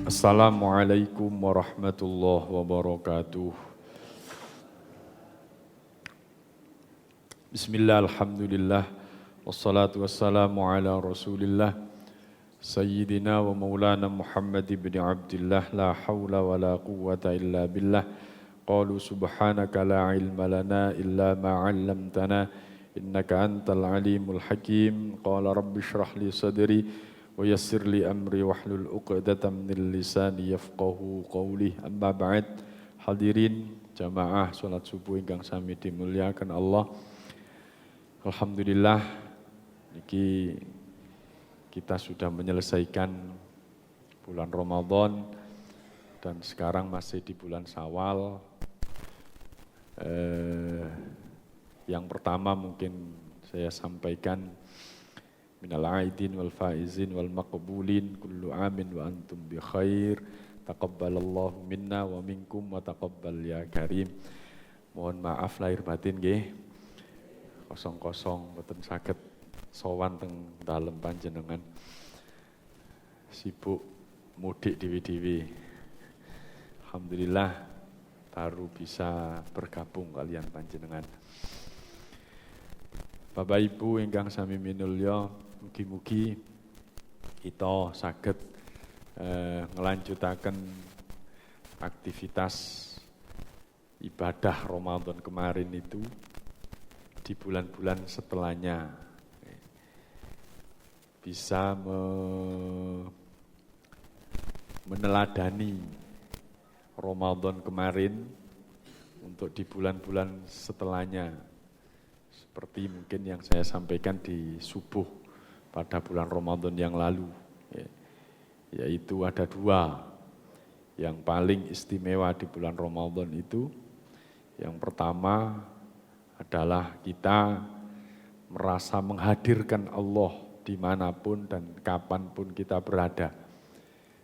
Assalamualaikum warahmatullahi wabarakatuh. Bismillah, alhamdulillah, wassalatu wassalamu ala rasulillah, Sayyidina wa maulana Muhammad ibn Abdillah, la hawla wa la quwwata illa billah. Qalu subhanaka la ilma lana illa ma 'allamtana, innaka antal alimul hakim. Qala rabbi shrah li sadri wa yassir li amri wahlul 'uqdatam min lisani yafqahu qawli. Amma ba'd. Hadirin jamaah salat subuh ingkang sami dimuliakan Allah. Alhamdulillah niki kita sudah menyelesaikan bulan Ramadan dan sekarang masih di bulan Syawal. Yang pertama mungkin saya sampaikan minal aidin wal faizin wal maqbulin kullu amin wa antum bi khair, taqabbalallahu minna wa minkum wa taqabbal ya karim. Mohon maaf lahir batin nggih, kosong-kosong mboten saged sowan teng dalem panjenengan, sibuk mudik dewi-dewi. Alhamdulillah baru bisa bergabung kalian panjenengan. Bapak Ibu ingkang sami minulya, mugi-mugi kita saged ngelanjutaken aktivitas ibadah Ramadan kemarin itu di bulan-bulan setelahnya. Bisa meneladani Ramadan kemarin untuk di bulan-bulan setelahnya. Seperti mungkin yang saya sampaikan di subuh pada bulan Ramadan yang lalu, yaitu ada dua yang paling istimewa di bulan Ramadan itu. Yang pertama adalah kita merasa menghadirkan Allah dimanapun dan kapanpun kita berada.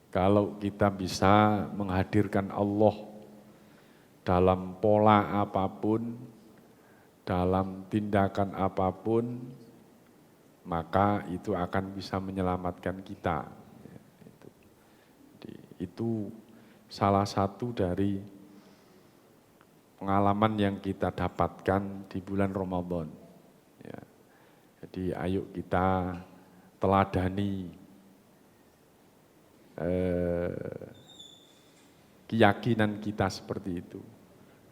Kalau kita bisa menghadirkan Allah dalam pola apapun, dalam tindakan apapun, maka itu akan bisa menyelamatkan kita. Itu salah satu dari pengalaman yang kita dapatkan di bulan Ramadan. Jadi ayo kita teladani keyakinan kita seperti itu,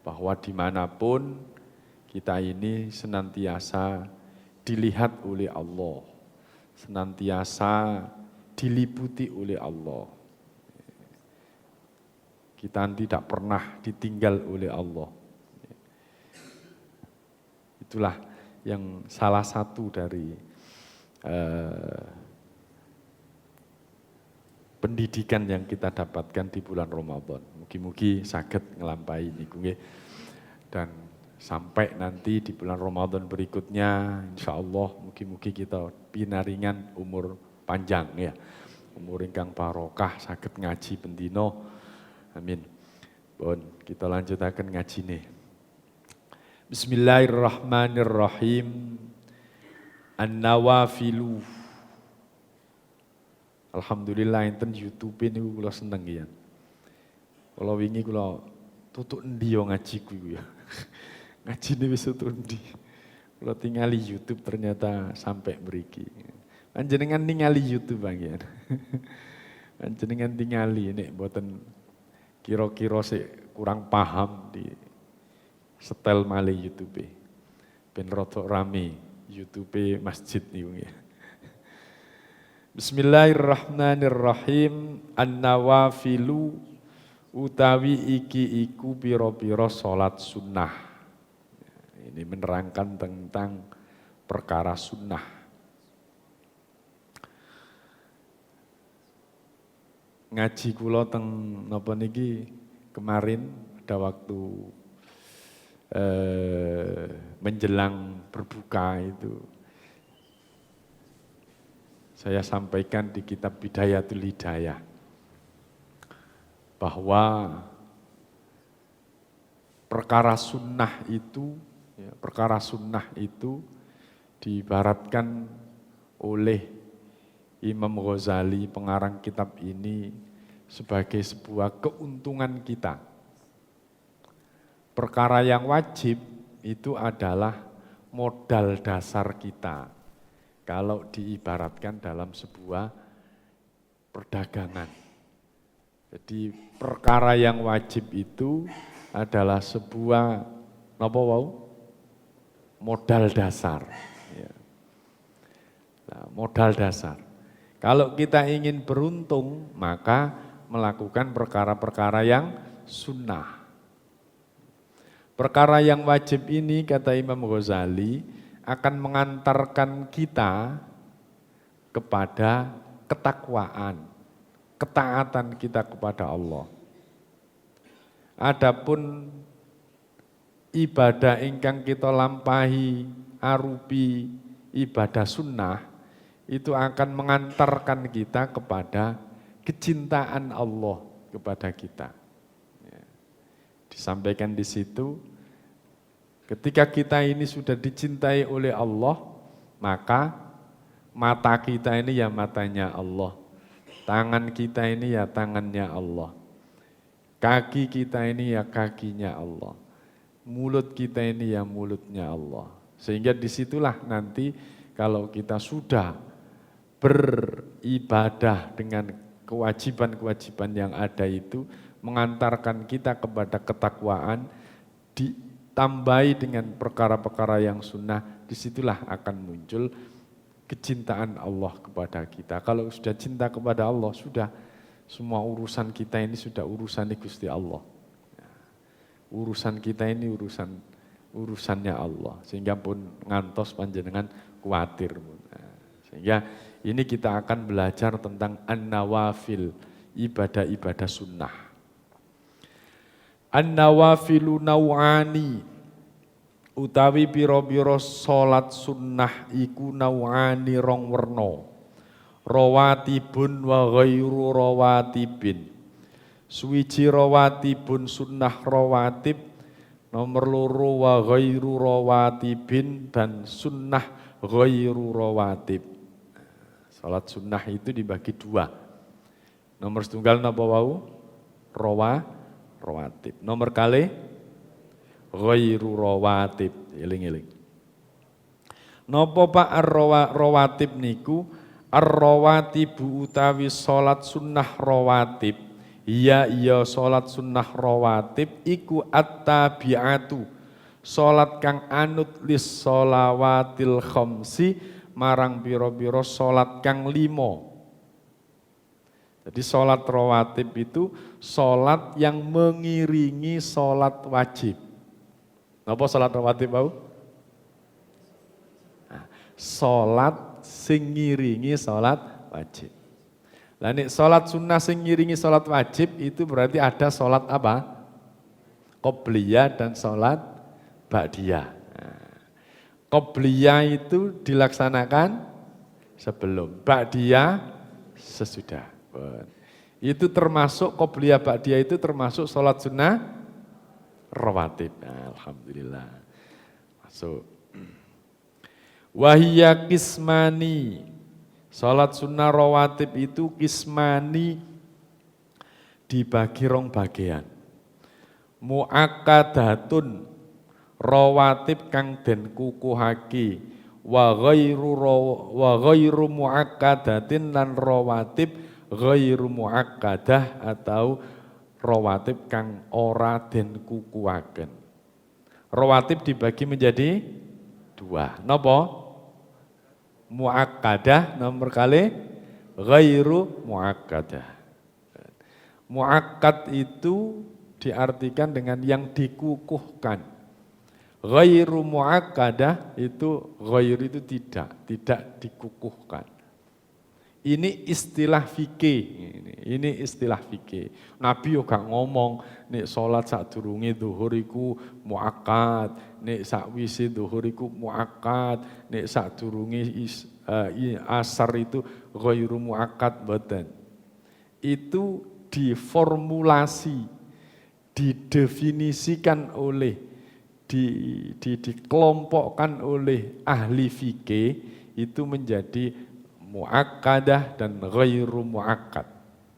bahwa dimanapun kita ini senantiasa dilihat oleh Allah, senantiasa diliputi oleh Allah. Kita tidak pernah ditinggal oleh Allah. Itulah yang salah satu dari pendidikan yang kita dapatkan di bulan Ramadan. Mugi-mugi saged ngelampahi niku nggih. Dan sampai nanti di bulan Ramadan berikutnya, insya Allah mugi-mugi kita pinaringan umur panjang ya, umur ingkang barokah, saged ngaji bendino, amin. Bon, kita lanjutaken ngajine. Bismillahirrahmanirrahim. An-nawafilu. Alhamdulillah enten YouTube niku kula seneng ya. Kula wingi kula tutuk endi yo ngaji ku ya. Ngajine wis tutundi. Kalau tingali YouTube ternyata sampai mriki. Panjenengan ningali YouTube bagian. Panjenengan tingali nek mboten kira-kira sik kurang paham di setel malih YouTube. Ben rada rame YouTube masjid niku ya. Bismillahirrahmanirrahim. An-nawafilu utawi iki iku pira-pira salat sunnah. Ini menerangkan tentang perkara sunnah. Ngaji kula teng napa niki kemarin ada waktu menjelang berbuka itu. Saya sampaikan di kitab Bidayatul Hidayah bahwa perkara sunnah itu diibaratkan oleh Imam Ghazali, pengarang kitab ini, sebagai sebuah keuntungan kita. Perkara yang wajib itu adalah modal dasar kita. Kalau diibaratkan dalam sebuah perdagangan. Jadi perkara yang wajib itu adalah sebuah modal dasar. Ya. Nah, modal dasar. Kalau kita ingin beruntung, maka melakukan perkara-perkara yang sunnah. Perkara yang wajib ini, kata Imam Ghazali, akan mengantarkan kita kepada ketakwaan, ketaatan kita kepada Allah. Adapun ibadah ingkang kita lampahi arupi ibadah sunnah, itu akan mengantarkan kita kepada kecintaan Allah kepada kita. Ya. Disampaikan di situ, ketika kita ini sudah dicintai oleh Allah, maka mata kita ini ya matanya Allah, tangan kita ini ya tangannya Allah, kaki kita ini ya kakinya Allah, mulut kita ini ya mulutnya Allah. Sehingga disitulah nanti kalau kita sudah beribadah dengan kewajiban-kewajiban yang ada itu, mengantarkan kita kepada ketakwaan, ditambahi dengan perkara-perkara yang sunnah, disitulah akan muncul kecintaan Allah kepada kita. Kalau sudah cinta kepada Allah, sudah semua urusan kita ini sudah urusan Gusti Allah. Urusan kita ini urusannya Allah. Sehingga pun ngantos panjenengan kuatir. Sehingga ini kita akan belajar tentang an-nawafil, ibadah-ibadah sunnah. An-nawafilu naw'ani, utawi pira-pira salat sunnah iku naw'ani rong werna. Rawatibun wa ghairu rawatibin. Suwiji rawatibun sunnah rawatib, nomor loro wa ghairu rawatibin, dan sunnah ghairu rawatib. Salat sunnah itu dibagi dua. Nomor setunggal napa wau? Rawatib. Nomor kali ghairu rawatib. Eling-eling. Napa Pak rawatib niku? Ar-rawatibu utawi salat sunnah rawatib. Iya salat sunnah rawatib iku at-tabi'atu. Salat kang anut lis sholawatil khamsi, marang piro-piro salat kang 5. Jadi salat rawatib itu salat yang mengiringi salat wajib. Napa salat rawatib bau? Nah, salat sing ngiringi salat wajib. Lah nek salat sunnah sing ngiringi salat wajib itu berarti ada salat apa? Qobliyah dan salat ba'diyah. Qobliyah itu dilaksanakan sebelum, ba'diyah sesudah. Itu termasuk qobliyah ba'diyah itu termasuk salat sunnah rawatib. Nah, alhamdulillah. Masuk. Wahiyya kismani. Salat sunnah rawatib itu kismani, dibagi rong bagian. Mu'akkadatun, rawatib kang den kukuhaki, wa ghairu mu'akkadatin, lan rawatib ghairu mu'akkadah atau rawatib kang ora den kukuhaken. Rawatib dibagi menjadi dua. Napa? Mu'akkadah nomor kali, ghairu mu'akkadah. Mu'akkad itu diartikan dengan yang dikukuhkan. Ghairu mu'akkadah itu, ghairu itu tidak dikukuhkan. Ini istilah fikih, ini istilah fikih. Nabi yo gak ngomong nek salat sadurunge zuhur iku muakkad, nek sakwise zuhur iku muakkad, nek sadurunge asar itu ghairu muakkad, mboten. Itu diformulasi, didefinisikan oleh dikelompokkan oleh ahli fikih itu menjadi muakkadah dan ghairu muakkad.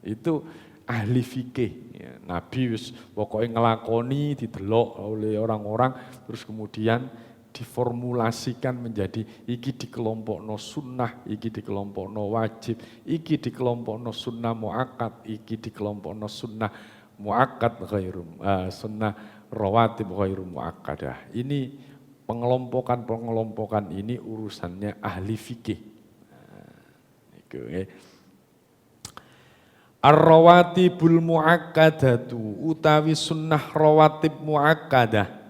Itu ahli fikih. Ya, Nabi wis pokoknya ngelakoni didelok oleh orang-orang terus kemudian diformulasikan menjadi iki di kelompokno sunnah, iki di kelompokno wajib, iki di kelompokno sunnah muakkad, iki di kelompokno sunnah muakkad sunnah rawatib ghairu muakkadah. Ini pengelompokan ini urusannya ahli fikih. Ar-rawatibul muakkadatu utawi sunnah rawatib muakkadah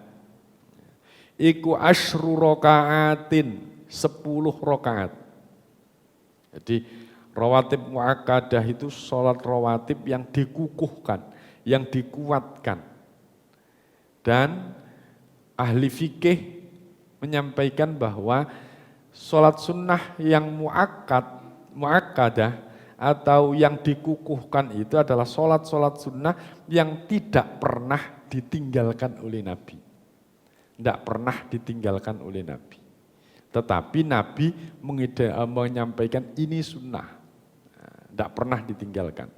iku asyru rakaatin 10 rakaat. Jadi rawatib muakkadah itu sholat rawatib yang dikukuhkan, yang dikuatkan. Dan ahli fikih menyampaikan bahwa sholat sunnah yang muakkadah atau yang dikukuhkan itu adalah sholat sunnah yang tidak pernah ditinggalkan oleh Nabi. Tidak pernah ditinggalkan oleh Nabi. Tetapi Nabi menyampaikan ini sunnah. Tidak pernah ditinggalkan.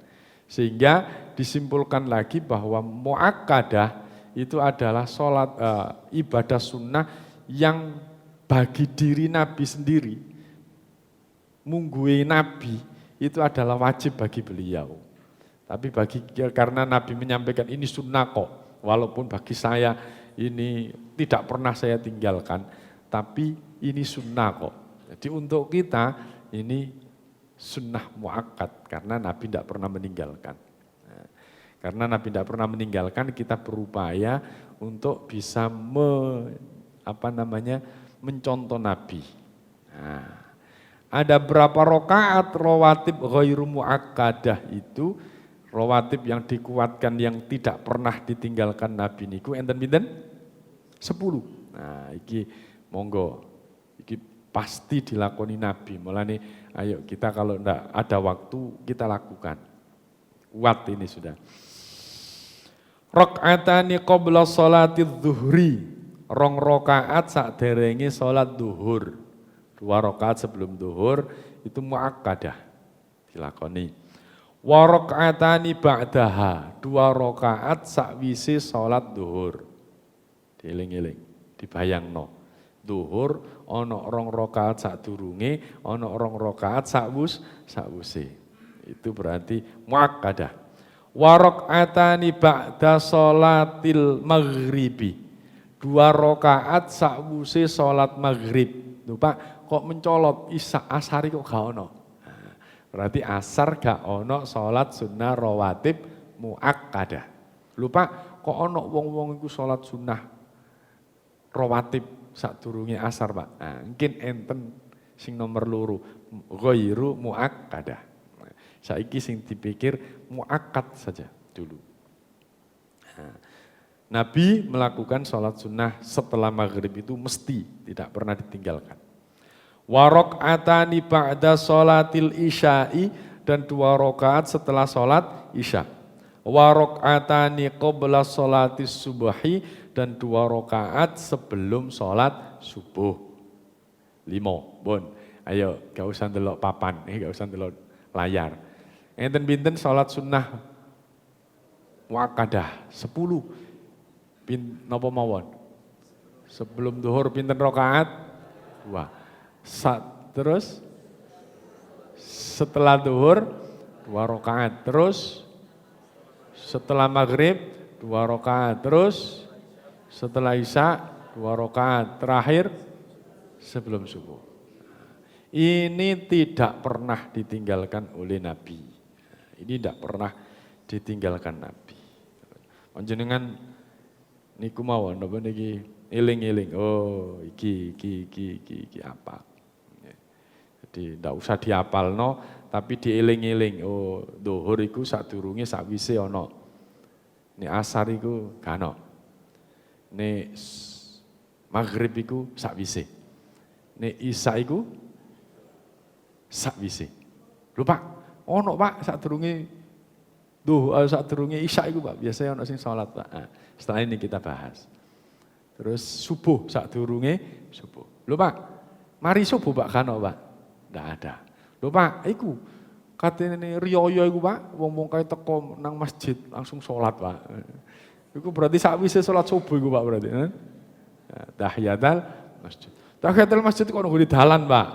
Sehingga disimpulkan lagi bahwa muakkadah itu adalah sholat ibadah sunnah yang bagi diri Nabi sendiri. Munggui Nabi itu adalah wajib bagi beliau. Tapi karena Nabi menyampaikan ini sunnah kok. Walaupun bagi saya ini tidak pernah saya tinggalkan, tapi ini sunnah kok. Jadi untuk kita ini sunnah muakkad karena Nabi tidak pernah meninggalkan. Nah, karena Nabi tidak pernah meninggalkan, kita berupaya untuk bisa mencontoh Nabi. Nah, ada berapa rakaat rawatib ghairu muakkadah itu? Rawatib yang dikuatkan yang tidak pernah ditinggalkan Nabi niku enten pinten? 10. Nah, iki monggo. Iki pasti dilakoni Nabi. Mulane ayo kita kalau ndak ada waktu kita lakukan. Kuat ini sudah. Rakaatani qabla sholatidz zuhri. 2 rakaat sakderenge salat zuhur. 2 rakaat sebelum zuhur itu muakkadah dilakoni. Wa rakaatani ba'daha, 2 rakaat sakwise salat zuhur. Dieling-eling, dibayangno. Zuhur ana 2 rakaat sadurunge, ana 2 rakaat sakwise. Itu berarti muakkadah. Wa rakaatani ba'da salatil maghribi. 2 rakaat sakwise salat maghrib. Lho Pak, kok mencolot asar kok gak ono? Berarti asar gak ono sholat sunnah rawatib muakkadah. Lupa kok ono wong-wong iku sholat sunnah rawatib sadurunge asar Pak. Nah, mungkin enten sing nomor 2 ghairu muakkadah. Saiki sing dipikir muakkad saja dulu. Nah, Nabi melakukan sholat sunnah setelah maghrib itu mesti tidak pernah ditinggalkan. Wa rakaatani ba'da sholatil isya'i dan 2 rakaat setelah sholat isya. Wa rakaatani qabla sholatis subhi dan 2 rakaat sebelum sholat subuh. 5, bon. Ayo, gak usah ndelok papan, gak usah ndelok layar. Enten pinten sholat sunnah muakkadah 10. Napa mawon? Sebelum zuhur pinten rakaat? 2. Terus setelah zuhur 2 rakaat, terus setelah maghrib 2 rakaat, terus setelah isya 2 rakaat, terakhir sebelum subuh. Ini tidak pernah ditinggalkan oleh Nabi. Ini tidak pernah ditinggalkan Nabi. Panjenengan niku mawon napa niki eling-eling. Oh, iki apa? Jadi ndak usah diapalno, tapi dieling-eling. Oh, zuhur iku sadurunge sakwise ana. Nek asar iku gak ana. Nek maghrib iku sakwise. Nek isya iku sakwise. Lho Pak, ono Pak sadurunge sadurunge isya iku Pak, biasanya ono sing salat Pak. Nah, setelah ini kita bahas. Terus subuh sadurunge subuh. Lho Pak, mari subuh Pak kan Pak? Tidak ada. Lho Pak, iku Katene riyo iku Pak, wong-wong kae teko nang masjid langsung sholat Pak. Iku berarti sakwise sholat subuh iku Pak berarti. Tahiyatul masjid. Tahiyatul masjid kok nunggu di dalan Pak.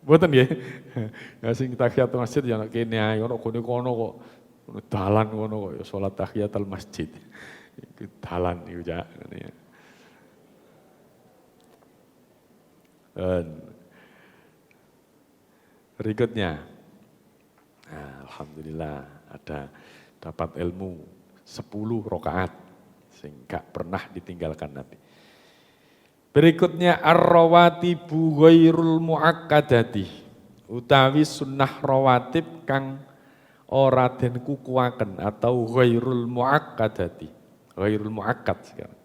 Mboten nggih. Ya sing tahiyatul masjid ya nek kene ae ono kono kok. Ono dalan ngono kok ya sholat tahiyatul masjid. Iku dalan iku Cak. Berikutnya, nah, alhamdulillah ada dapat ilmu 10 rakaat sing gak pernah ditinggalkan Nabi. Berikutnya ar-rawatibu ghairul muakkadati utawi sunnah rawatib kang ora den kukuaken atau ghairul muakkadati. Ghairul muakkad sekarang.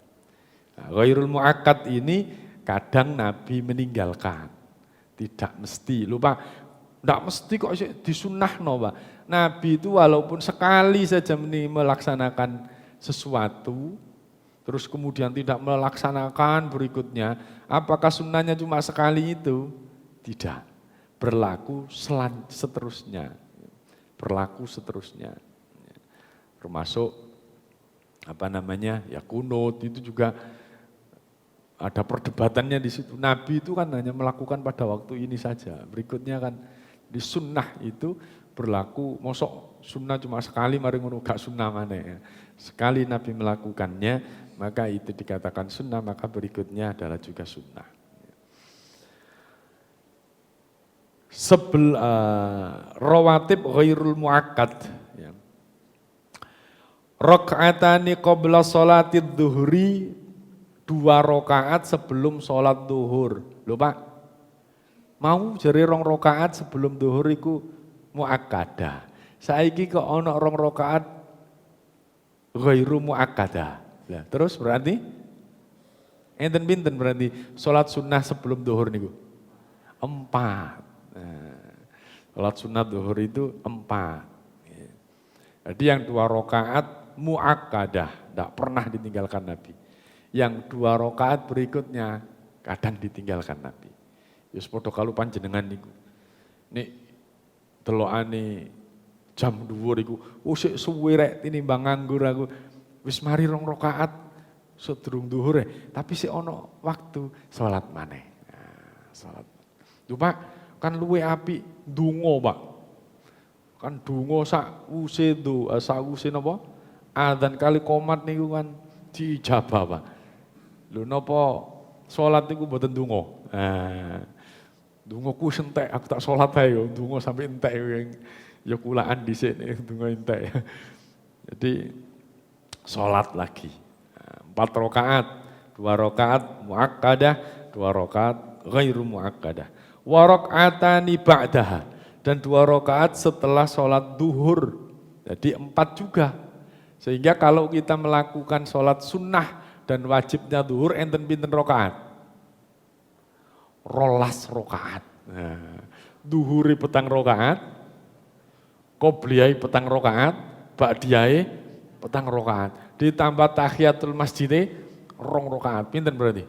Nah, ghairul muakkad ini kadang Nabi meninggalkan. Tidak mesti, lupa. Tidak mesti kok disunnahno Pak. Nabi itu walaupun sekali saja melaksanakan sesuatu, terus kemudian tidak melaksanakan berikutnya, apakah sunnahnya cuma sekali itu? Tidak. Berlaku seterusnya. Berlaku seterusnya. Termasuk ya kunut itu juga ada perdebatannya di situ. Nabi itu kan hanya melakukan pada waktu ini saja. Berikutnya kan di sunnah itu berlaku, mosok sunnah cuma sekali mari ngono gak sunnah maneh. Sekali Nabi melakukannya, maka itu dikatakan sunnah, maka berikutnya adalah juga sunnah. Rawatib ghairul muakkad ya. Rakaatani qabla sholatid dhuhri, 2 rakaat sebelum sholat duhur. Lho Pak, mau jari 2 rakaat sebelum duhur iku muakkadah. Saiki kok ana 2 rakaat ghairu muakkadah. Lah terus berarti enten pinten berarti salat sunnah sebelum duhur niku? 4. Salat sunnah duhur itu 4. Jadi yang 2 rakaat muakkadah, tidak pernah ditinggalkan Nabi. Yang 2 rakaat berikutnya kadang ditinggalkan Nabi. Yus padha kalu panjenengan niku. Nek delokane jam 2 iku, sik suwe rek tinimbang nganggur aku. Wis mari 2 rakaat sedurung duhur tapi sik ana waktu salat maneh. Nah, salat. Lho Pak, kan luwe apik ndonga, Pak. Kan donga sakwuse napa? Adzan kali qomat niku kan diijabah, Pak. Lho napa salat niku mboten donga? Nah, dongaku entek, aku tak salat ae yo, donga sampe entek ya kulaan dhisik nek donga entek. Jadi salat lagi. 4 rakaat, 2 rakaat muakkadah, 2 rakaat ghairu muakkadah. Wa rakaatani ba'daha, dan 2 rakaat setelah sholat duhur. Jadi 4 juga. Sehingga kalau kita melakukan sholat sunnah dan wajibnya duhur, enten pinten rakaat? 12 rakaat. Nah, duhuri 4 rakaat, qobliyai 4 rakaat, ba'diyai 4 rakaat. Ditambah tahiyatul masjid 2 rakaat. Pinten berarti?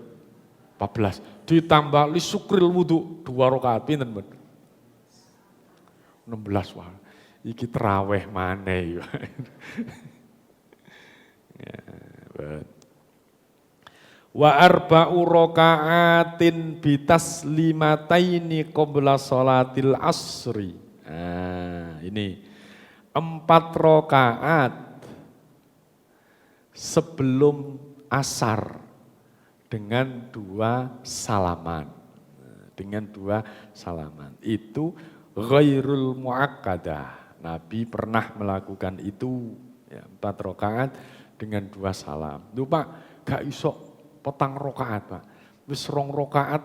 14. Ditambah li sukril wudu 2 rakaat. Pinten ben? 16 wah. Iki terawih maneh ya. Wa arba'u raka'atin bitaslimataini qabla sholatil asri. Nah, ini 4 rakaat sebelum asar dengan 2 salaman. Dengan 2 salaman. Itu ghairul muakkadah. Nabi pernah melakukan itu ya, 4 rakaat dengan 2 salam. Duh Pak, gak iso 4 rakaat Pak. Wis 2 rakaat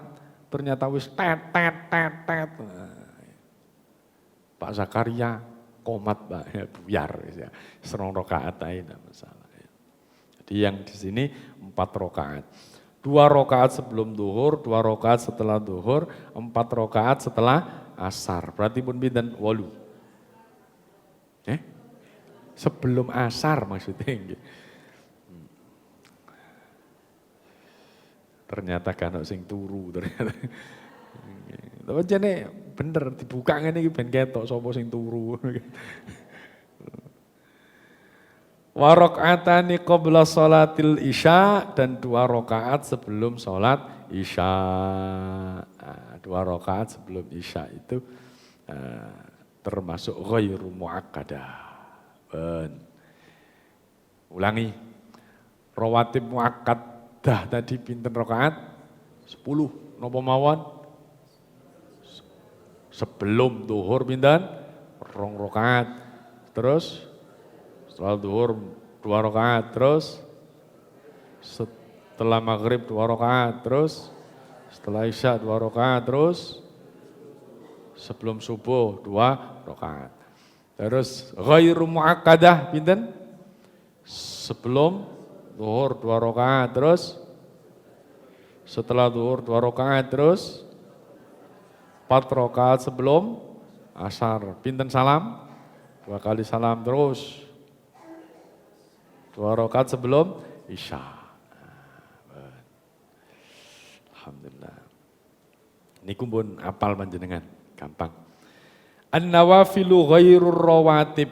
ternyata wis tet. Nah, Pak Zakaria komat Pak, ya, buyar ya. 2 rakaat aja enggak masalah. Jadi yang di sini 4 rakaat. 2 rakaat sebelum duhur, 2 rakaat setelah duhur, 4 rakaat setelah asar. Berarti pun pinten 8. Sebelum asar maksudnya. Ternyata kan sing turu ternyata. Tapi jane bener dibuka ngene iki ben ketok sapa sing turu. Wa rakaatani qabla salatil isya dan 2 rakaat sebelum salat isya. 2 rakaat sebelum isya itu termasuk ghairu muakkadah. Ulangi. Rawatib muakkadah tadi pinten rakaat? 10. Napa mawon? Sebelum zuhur pinten? 2 rakaat. Terus setelah zuhur 2 rakaat, terus setelah maghrib 2 rakaat, terus setelah isya 2 rakaat, terus sebelum subuh 2 rakaat. Terus ghairu muakkadah pinten? Sebelum zuhur 2 rakaat, terus setelah zuhur 2 rakaat, terus 4 rakaat sebelum asar. Pinten salam? 2 kali salam terus. 2 rakaat sebelum isya. Alhamdulillah. Niku pun apal panjenengan, gampang. An-nawafilu ghairur rawatib.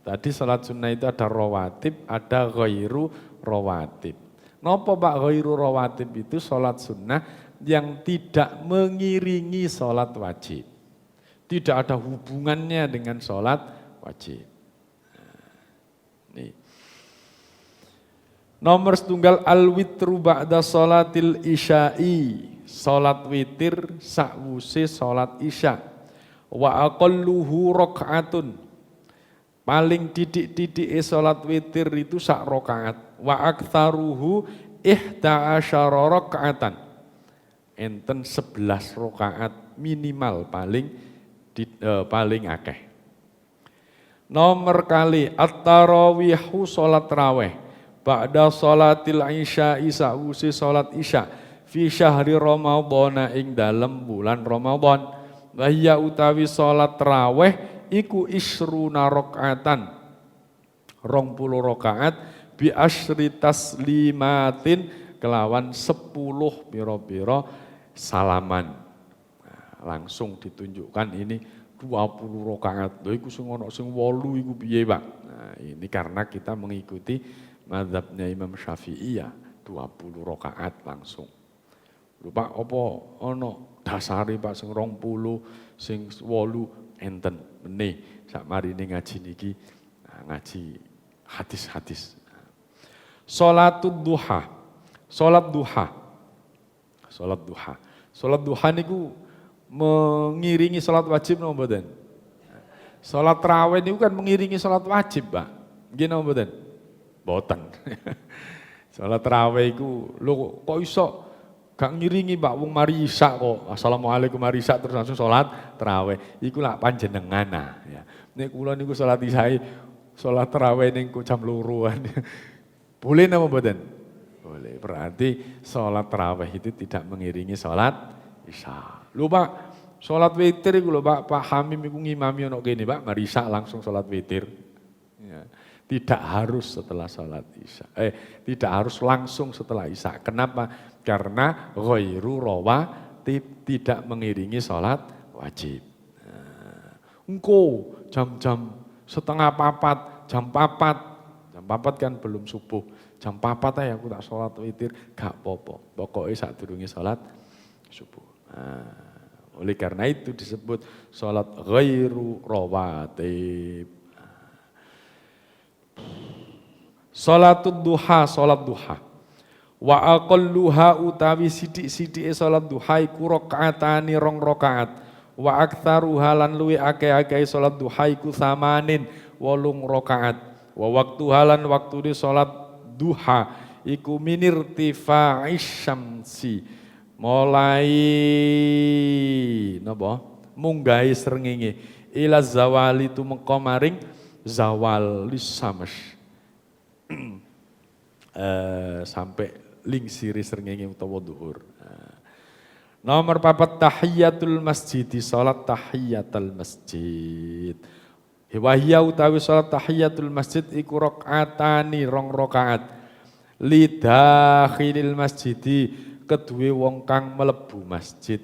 Tadi salat sunnah itu ada rawatib, ada ghairu rawatib. Napa Pak ghairu rawatib itu salat sunnah yang tidak mengiringi salat wajib. Tidak ada hubungannya dengan salat wajib. Nih. Nomor setunggal al-witru ba'da salatil isya'i. Salat witir sakwuse salat isya. Wa aqalluhu raka'atun. Paling didik-didik salat witir itu sak rakaat. Wa aktsaruhu 11 raka'atan. Enten 11 rakaat minimal paling akeh. Nomor kali at-tarawihu salat raweh. Ba'da salatil isya'i sa'usi salat isya fi syahri Ramadhan ing dalem bulan Ramadan. Wa hiya utawi salat raweh iku isruna rakaatan 20 rakaat bi asyri taslimatin kelawan 10 pira-pira salaman. Langsung ditunjukkan ini 20 rakaat. Lha iku sing ana sing 8 iku piye, Pak? Nah, ini karena kita mengikuti mazhabnya Imam Syafi'i ya 20 rakaat langsung. Lho Pak, apa ana dasare Pak sing 20, sing 8 enten meneh sak marine ngaji niki ngaji hadis-hadis. Salatud duha. Salat duha. Salat duha. Salat duha niku mengiringi salat wajib napa mboten? Salat tarawih niku kan mengiringi salat wajib, Pak. Nggih napa mboten? Mboten. Salat tarawih iku lho kok iso gak ngiringi Pak wong mari isya kok. Assalamualaikum mari isya terus langsung salat tarawih. Iku lak panjenengan ya. Nek kula niku salat isya salat tarawih ning jam 2-an. Boleh napa mboten? Boleh. Berarti salat tarawih itu tidak mengiringi salat isya. Lho Pak, salat witir iku lho Pak Hamim iku ngimami ana kene Pak mari isya langsung salat witir. Ya. Tidak harus setelah salat isya. Tidak harus langsung setelah isya. Kenapa? Karena ghairu rawatib tidak mengiringi salat wajib. Engko jam-jam setengah 4, jam 4. Jam 4 kan belum subuh. Jam 4 ae aku tak salat witir, gak apa-apa. Pokoke sadurunge salat subuh. Oleh karena itu disebut salat ghairu rawatib. Salatud duha, salat duha. Wa aqalluha utawi sithik-sithike salat duha iku rakaatani 2 rakaat. Wa aktsaruha lan luwi akeh-akeh salat duha iku 8 rakaat. Wa waqtuha lan waktune salat duha iku minirtifa'is syamsi. Mulai napa? Munggahe srengenge ila zawali tumeka maring zawal lisams. Sampai lingsiri srengenge utawa dhuhur. Nomor 4 tahiyatul masjid, salat tahiyatul masjid. Wa hiya utawi salat tahiyatul masjid iku rakaatani 2 rakaat. Lidakhilil masjidi kedue wong kang mlebu masjid.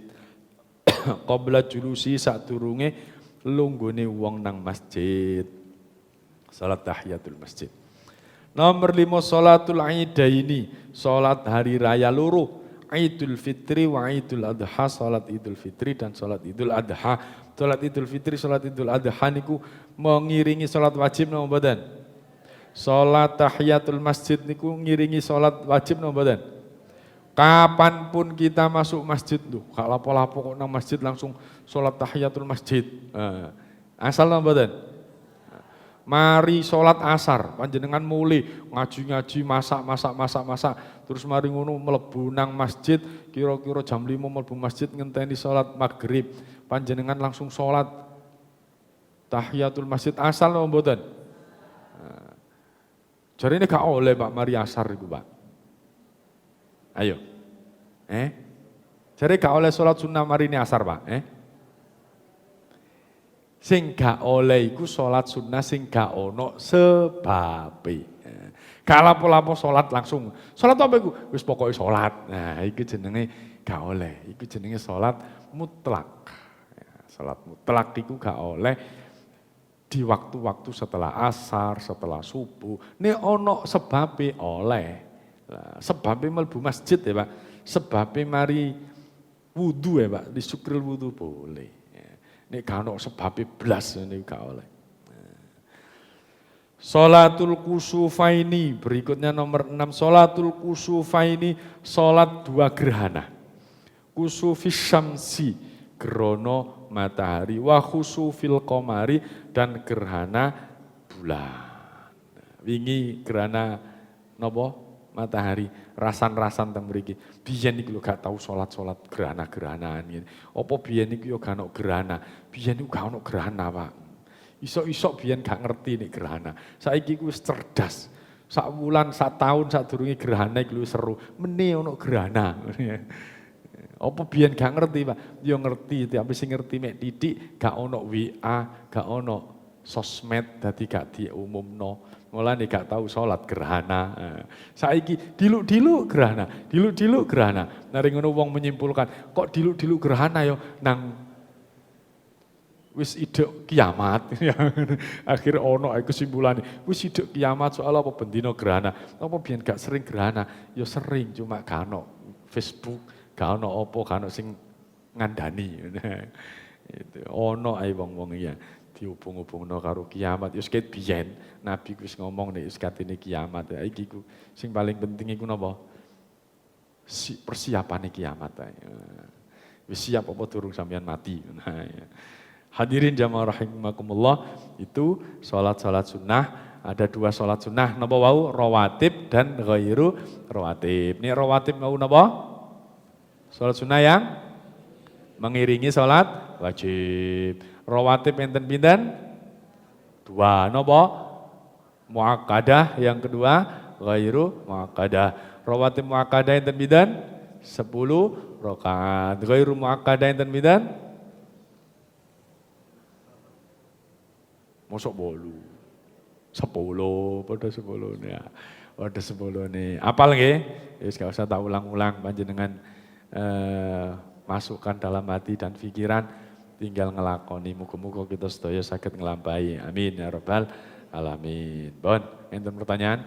qabla julusi sadurunge lunggone wong nang masjid. Salat tahiyatul masjid. Nomor 5 salatul idaini, salat hari raya loro. Idul Fitri wa Idul Adha, salat Idul Fitri dan salat Idul Adha. Salat Idul Fitri, salat Idul Adha niku mengiringi salat wajib napa mboten? Salat tahiyatul masjid niku ngiringi salat wajib napa mboten? Kapanpun kita masuk masjid tuh, gak lapo-lapo kok nang masjid langsung salat tahiyatul masjid. Asal napa mboten? Mari sholat asar, panjenengan mulai ngaji-ngaji, masak, terus mari ngono mlebu nang masjid, kira-kira jam 5 mlebu masjid ngenteni sholat maghrib, panjenengan langsung sholat tahiyatul masjid asal napa mboten? Jarine gak oleh Pak mari asar iku Pak. Ayo. Jare gak oleh sholat sunnah mari ini asar Pak, Sing gak oleh iku salat sunnah sing gak ono sebabe. Gak lapo-lapo salat langsung. Salat apa iku? Wis pokoke salat. Nah, iki jenenge gak oleh. Iki jenenge salat mutlak. Salat mutlak iku gak oleh di waktu-waktu setelah asar, setelah subuh. Nek ono sebabe oleh. Sebabe mlebu masjid ya, Pak. Sebabe mari wudu ya, Pak. Disukril wudu boleh. Nek gak ono sebabe blas niku gak oleh. Salatul kusufaini, berikutnya nomor 6, salatul kusufaini, salat dua gerhana. Kusufis syamsi, gerhana matahari, wa khusufil qamari, dan gerhana bulan. Wingi gerhana napa? Matahari, rasan-rasan teng mriki. Biyen niku lho gak tau salat-salat gerhana-gerhanaan ngene. Apa biyen niku yo gak ono gerhana? Biyen niku gak ono gerhana, Pak. Isok-isok biyen gak ngerti nek gerhana. Saiki ku wis cerdas. Sak wulan, sak taun sadurunge gerhana iku seru. Mene ono gerhana. Apa biyen gak ngerti, Pak? Yo ngerti, tapi sing ngerti mek titik gak ono WA, gak ono sosmed dadi gak diumumno. Mulane gak tahu salat gerhana. Saiki diluk-diluk gerhana, diluk-diluk gerhana. Nari ngono wong menyimpulkan, kok diluk-diluk gerhana yo nang wis idek kiamat. Akhir ono kesimpulane, wis idek kiamat soal apa bendino gerhana. Apa biyen gak sering gerhana? Yo sering cuma gak ono Facebook, gak ono apa, gak ono sing ngandani. Itu ono ae wong-wong iya. Dihubung-hubungno karo kiamat. Ya ket biyen Nabi wis ngomong nek wis katene kiamat. Ya iki ku sing paling penting iku napa? Persiapane kiamat ae. Wis siap apa durung sampean mati. Nah, ya. Hadirin jamaah rahimakumullah, itu salat-salat sunnah, ada 2 salat sunnah napa wau? Rawatib dan ghairu rawatib. Ini rawatib mau napa? Salat sunnah yang mengiringi salat wajib. Rawatib enten pinten? 2, napa? Muakkadah yang kedua, ghairu muakkadah. Rawatib muakkadah enten pinten? 10 rakaat. Ghairu muakkadah enten pinten? Mosok 8. 10, pada 10 nih ya. Pada 10 nih. Apal nggih? Wis gak usah tak ulang-ulang, panjenengan masukkan dalam hati dan pikiran. Tinggal ngelakoni, muga-muga kita sedaya saged nglampahi. Amin ya rabbal alamin. Bon, enten pertanyaan?